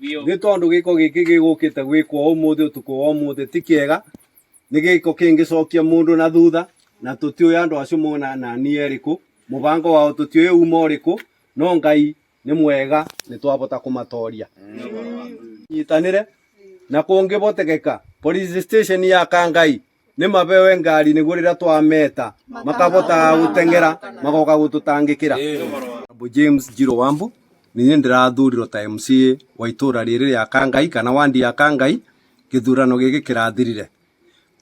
Nĩ tondũ gĩko gĩkĩ gĩgũkĩte gwĩkwo ũmũthĩ ũtukũ wa ũmũthĩ ti kĩega, nĩ gĩko kĩngĩcokia mũndũ na thutha, na tũtiũĩ andũ acio monana nĩ erĩkũ, mũbango wao tũtiũĩ uma ũrĩkũ, no Ngai nĩ mwega nĩ twahota kũmatoria. Nyitanĩre na kũngĩhotekeka police station ya Kangai nĩ mabewe ngari nĩguo rĩrĩa twameta makahota gũteng'era magoka gũtũtangĩkĩra. James Njiro Wambu nĩ ndĩrathurirwo ta MCA wa itũra rĩrĩ rĩa Kangai kana wandi ya Kangai, gĩthurano gĩkĩ kĩrathirire.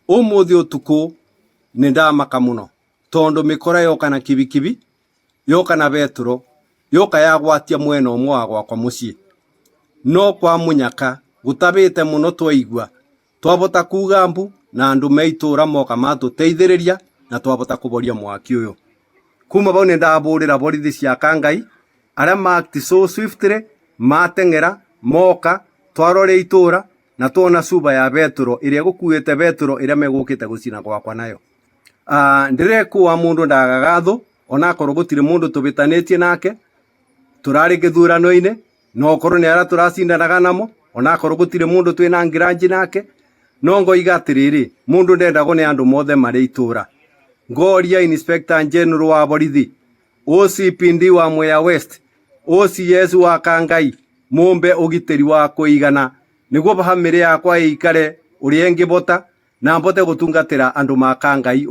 Ũmũthĩ ũtukũ nĩ ndamaka mũno tondũ mĩkora yoka na kibikibi, yoka na betũro, yoka yagwatia mwena ũmwe wa gwakwa mũciĩ, no kwa mũnyaka gũtabĩte mũno twaigua twahota kuga mbu na andũ me itũra moka matũteithĩrĩria na twahota kũboria mwaki ũyũ. Kuma bau nĩ ndabũrĩra borithi cia Kangai arĩa ma-act so swiftly, mateng'era moka twarore itũra na tuona cuba ya betũro ĩrĩa gũkuĩte betũro ĩrĩa megũkĩte gũcina gwakwa nayo. Ndĩrekũa mũndũ ndagaga thũ, onakorwo gũtirĩ mũndũ tũbĩtanĩtie nake, tũrarĩ gĩthurano-inĩ, no korwo nĩ arĩa tũracindanaga namo, onakorwo gũtirĩ mũndũ twĩna ngranji nake, no ngoiga atĩrĩrĩ, mũndũ ndendagwo nĩ andũ mothe marĩ itũra. Ngoria Inspector General wa borithi, OCPD wa Mwea West, OCS wa Kangai, mũmbe ũgitĩri wa kũigana nĩguo bamĩrĩ yakwa ĩikare ũrĩa ĩngĩbota na mbote gũtungatĩra andũ ma Kangai.